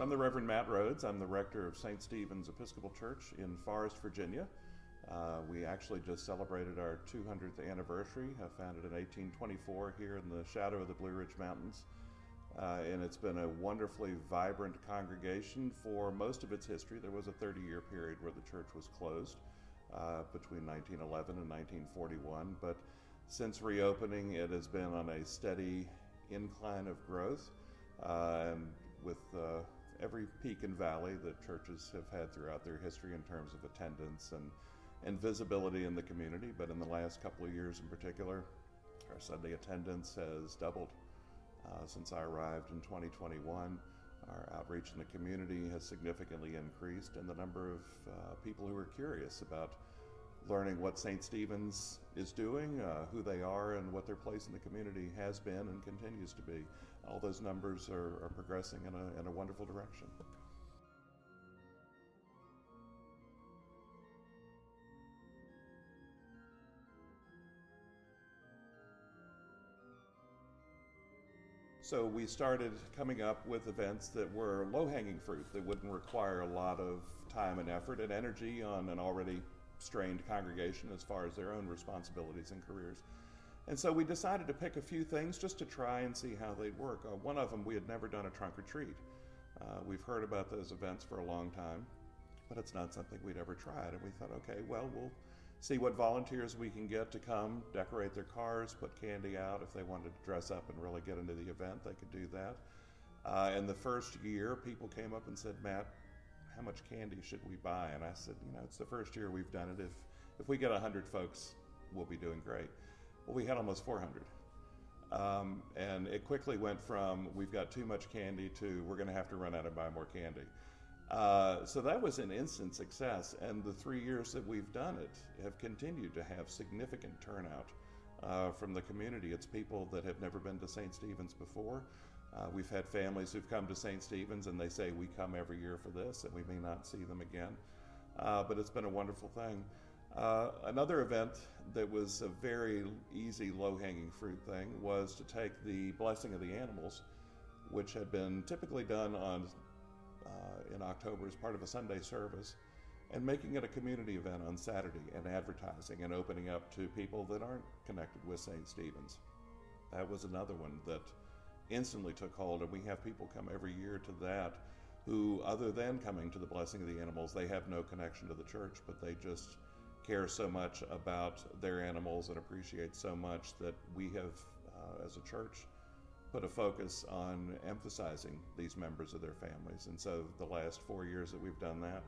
I'm the Reverend Matt Rhodes. I'm the rector of St. Stephen's Episcopal Church in Forest, Virginia. We actually just celebrated our 200th anniversary, founded in 1824 here in the shadow of the Blue Ridge Mountains. And it's been a wonderfully vibrant congregation for most of its history. There was a 30-year period where the church was closed between 1911 and 1941, but since reopening, it has been on a steady incline of growth, and with every peak and valley that churches have had throughout their history in terms of attendance and visibility in the community. But in the last couple of years in particular, our Sunday attendance has doubled since I arrived in 2021. Our outreach in the community has significantly increased, and the number of people who are curious about learning what St. Stephen's is doing, who they are, and what their place in the community has been and continues to be. All those numbers are progressing in a wonderful direction. So we started coming up with events that were low-hanging fruit, that wouldn't require a lot of time and effort and energy on an already strained congregation as far as their own responsibilities and careers. And so we decided to pick a few things just to try and see how they'd work. One of them, we had never done a trunk or treat. We've heard about those events for a long time, but it's not something we'd ever tried. And we thought, okay, well, we'll see what volunteers we can get to come, decorate their cars, put candy out. If they wanted to dress up and really get into the event, they could do that. And the first year, people came up and said, Matt, how much candy should we buy? And I said, it's the first year we've done it. If we get 100 folks, we'll be doing great. Well, we had almost 400. And it quickly went from we've got too much candy to we're going to have to run out and buy more candy. So that was an instant success. And the 3 years that we've done it have continued to have significant turnout from the community. It's people that have never been to St. Stephen's before. We've had families who've come to St. Stephen's and they say, we come every year for this, and we may not see them again. But it's been a wonderful thing. Another event that was a very easy, low-hanging fruit thing was to take the blessing of the animals, which had been typically done in October as part of a Sunday service, and making it a community event on Saturday and advertising and opening up to people that aren't connected with St. Stephen's. That was another one that instantly took hold, and we have people come every year to that who, other than coming to the blessing of the animals, they have no connection to the church, but they just care so much about their animals and appreciate so much that we have, as a church, put a focus on emphasizing these members of their families. And so the last 4 years that we've done that,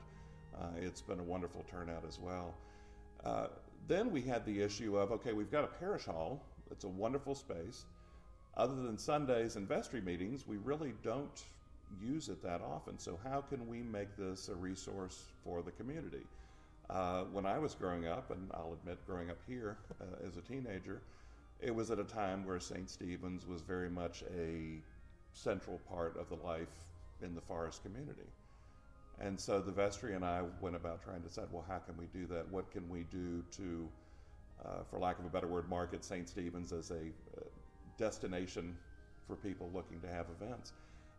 it's been a wonderful turnout as well. Then we had the issue of, okay, we've got a parish hall. It's a wonderful space. Other than Sundays and vestry meetings, we really don't use it that often. So how can we make this a resource for the community? When I was growing up, and I'll admit growing up here as a teenager, it was at a time where St. Stephen's was very much a central part of the life in the Forest community. And so the vestry and I went about trying to decide, well, how can we do that? What can we do to, for lack of a better word, market St. Stephen's as a destination for people looking to have events?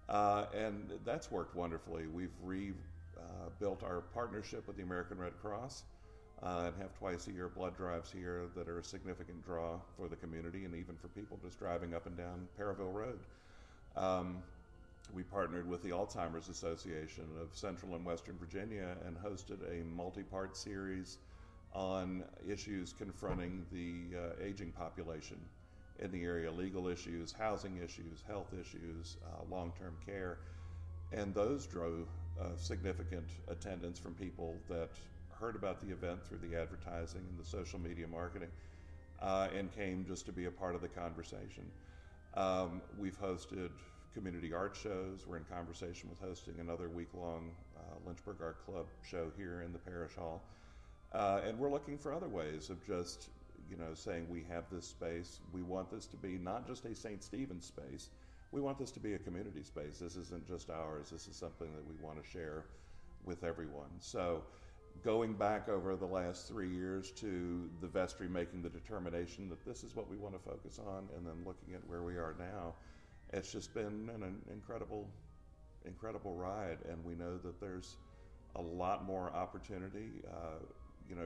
And that's worked wonderfully. We've built our partnership with the American Red Cross and have twice a year blood drives here that are a significant draw for the community and even for people just driving up and down Perryville Road. We partnered with the Alzheimer's Association of Central and Western Virginia and hosted a multi-part series on issues confronting the aging population in the area, legal issues, housing issues, health issues, long-term care. And those drove significant attendance from people that heard about the event through the advertising and the social media marketing and came just to be a part of the conversation. We've hosted community art shows. We're in conversation with hosting another week-long Lynchburg Art Club show here in the parish hall. And we're looking for other ways of just saying we have this space. We want this to be not just a St. Stephen's space. We want this to be a community space. This isn't just ours. This is something that we want to share with everyone. So going back over the last 3 years to the vestry making the determination that this is what we want to focus on, and then looking at where we are now, it's just been an incredible incredible ride, and we know that there's a lot more opportunity.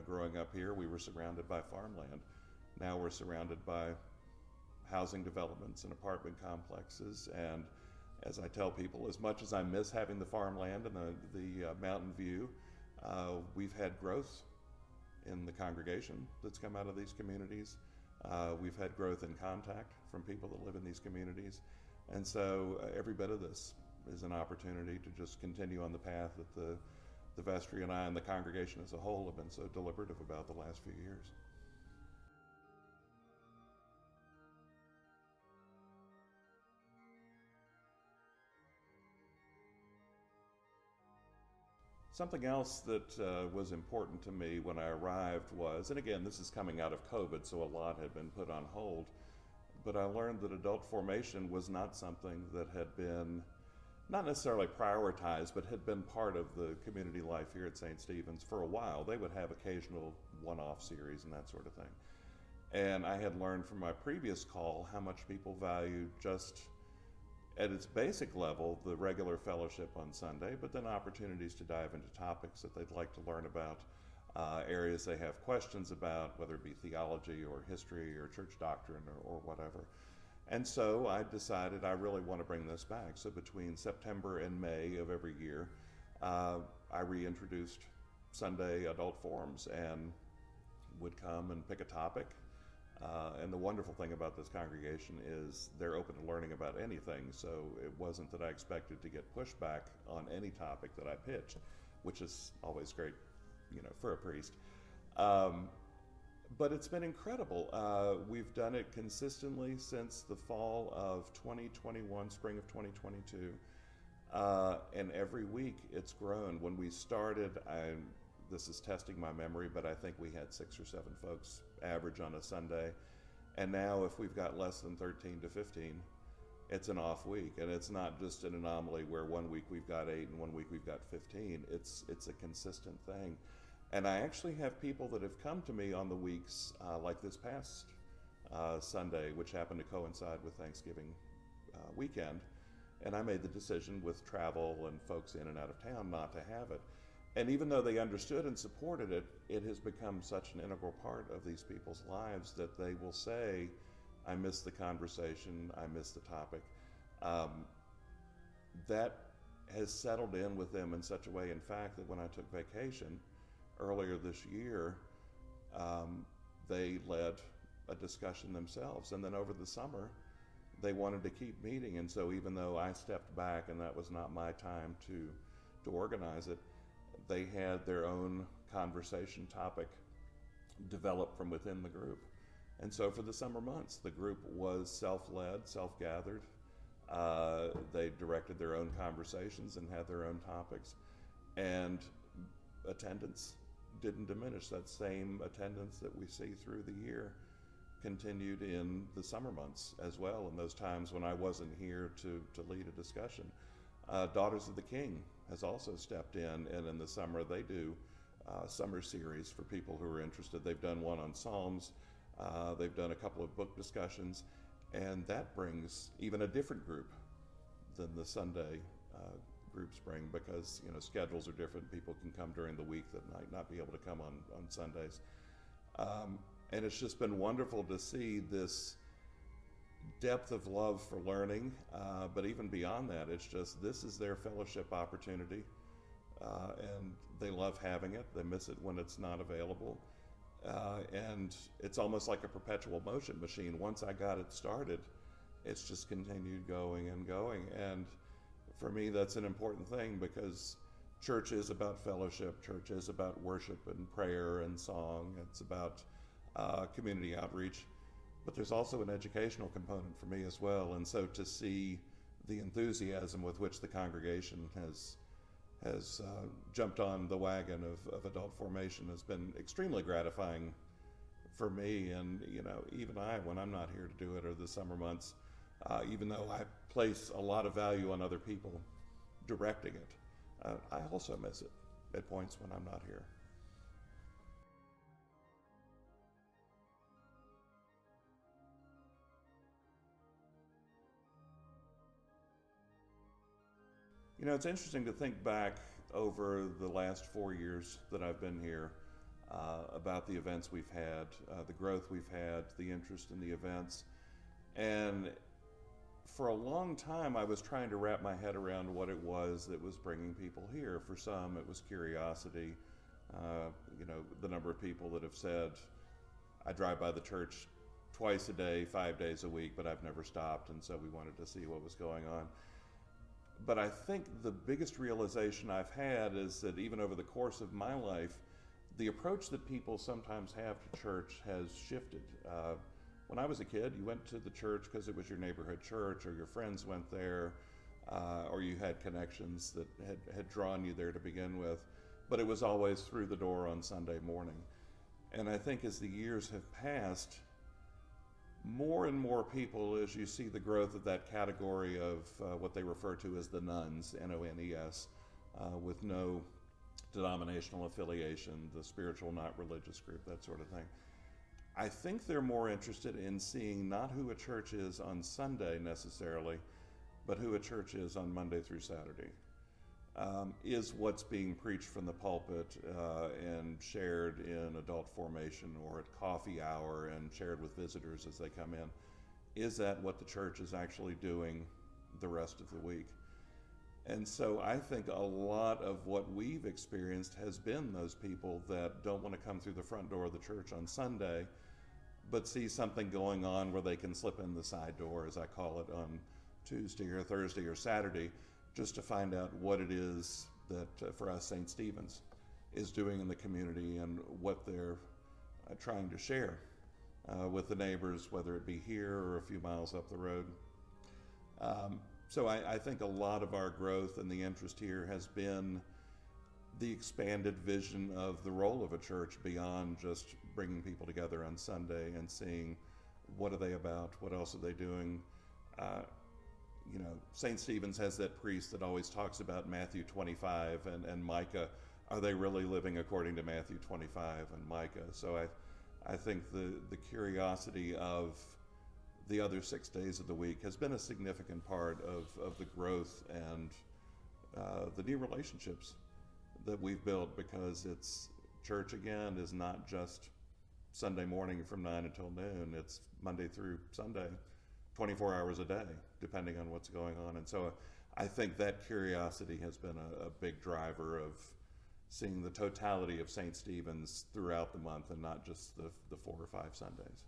Growing up here, we were surrounded by farmland. Now we're surrounded by housing developments and apartment complexes, and as I tell people, as much as I miss having the farmland and the mountain view, we've had growth in the congregation that's come out of these communities. We've had growth in contact from people that live in these communities. And so every bit of this is an opportunity to just continue on the path that the vestry and I and the congregation as a whole have been so deliberative about the last few years. Something else that was important to me when I arrived was, and again, this is coming out of COVID, so a lot had been put on hold, but I learned that adult formation was not something that had been, not necessarily prioritized, but had been part of the community life here at St. Stephen's for a while. They would have occasional one-off series and that sort of thing. And I had learned from my previous call how much people value just at its basic level, the regular fellowship on Sunday, but then opportunities to dive into topics that they'd like to learn about, areas they have questions about, whether it be theology or history or church doctrine or whatever. And so I decided I really want to bring this back. So between September and May of every year, I reintroduced Sunday adult forums and would come and pick a topic. And the wonderful thing about this congregation is they're open to learning about anything, so it wasn't that I expected to get pushback on any topic that I pitched, which is always great, for a priest. But it's been incredible. We've done it consistently since the fall of 2021, spring of 2022, and every week it's grown. When we started, this is testing my memory, but I think we had 6 or 7 folks average on a Sunday. And now if we've got less than 13 to 15, it's an off week. And it's not just an anomaly where one week we've got 8 and one week we've got 15. It's a consistent thing. And I actually have people that have come to me on the weeks like this past Sunday, which happened to coincide with Thanksgiving weekend. And I made the decision with travel and folks in and out of town not to have it. And even though they understood and supported it, it has become such an integral part of these people's lives that they will say, I miss the conversation, I miss the topic. That has settled in with them in such a way, in fact, that when I took vacation earlier this year, they led a discussion themselves. And then over the summer, they wanted to keep meeting. And so even though I stepped back and that was not my time to organize it, they had their own conversation topic developed from within the group. And so for the summer months, the group was self-led, self-gathered. They directed their own conversations and had their own topics. And attendance didn't diminish. That same attendance that we see through the year continued in the summer months as well, in those times when I wasn't here to lead a discussion. Daughters of the King has also stepped in, and in the summer they do summer series for people who are interested. They've done one on Psalms, they've done a couple of book discussions, and that brings even a different group than the Sunday groups bring, because schedules are different. People can come during the week that might not be able to come on Sundays. And it's just been wonderful to see this depth of love for learning, but even beyond that, it's just this is their fellowship opportunity, and they love having it. They miss it when it's not available, and it's almost like a perpetual motion machine. Once I got it started, it's just continued going and going, and for me that's an important thing, because church is about fellowship, church is about worship and prayer and song, it's about community outreach. But there's also an educational component for me as well, and so to see the enthusiasm with which the congregation has jumped on the wagon of adult formation has been extremely gratifying for me. And even when I'm not here to do it, or the summer months, even though I place a lot of value on other people directing it, I also miss it at points when I'm not here. It's interesting to think back over the last 4 years that I've been here about the events we've had, the growth we've had, the interest in the events. And for a long time, I was trying to wrap my head around what it was that was bringing people here. For some, it was curiosity. The number of people that have said, I drive by the church twice a day, 5 days a week, but I've never stopped, and so we wanted to see what was going on. But I think the biggest realization I've had is that even over the course of my life, the approach that people sometimes have to church has shifted. When I was a kid, you went to the church because it was your neighborhood church, or your friends went there, or you had connections that had drawn you there to begin with. But it was always through the door on Sunday morning. And I think as the years have passed, more and more people, as you see the growth of that category of what they refer to as the nuns, N-O-N-E-S, with no denominational affiliation, the spiritual, not religious group, that sort of thing. I think they're more interested in seeing not who a church is on Sunday necessarily, but who a church is on Monday through Saturday. Is what's being preached from the pulpit and shared in adult formation or at coffee hour and shared with visitors as they come in, is that what the church is actually doing the rest of the week? And so I think a lot of what we've experienced has been those people that don't want to come through the front door of the church on Sunday, but see something going on where they can slip in the side door, as I call it, on Tuesday or Thursday or Saturday, just to find out what it is that, for us, St. Stephen's is doing in the community and what they're trying to share with the neighbors, whether it be here or a few miles up the road. So I think a lot of our growth and the interest here has been the expanded vision of the role of a church beyond just bringing people together on Sunday and seeing what are they about, what else are they doing. St. Stephen's has that priest that always talks about Matthew 25 and Micah. Are they really living according to Matthew 25 and Micah? So I think the curiosity of the other 6 days of the week has been a significant part of the growth and the new relationships that we've built, because it's church again is not just Sunday morning from 9 until noon. It's Monday through Sunday, 24 hours a day, depending on what's going on. And so I think that curiosity has been a big driver of seeing the totality of St. Stephen's throughout the month and not just the 4 or 5 Sundays.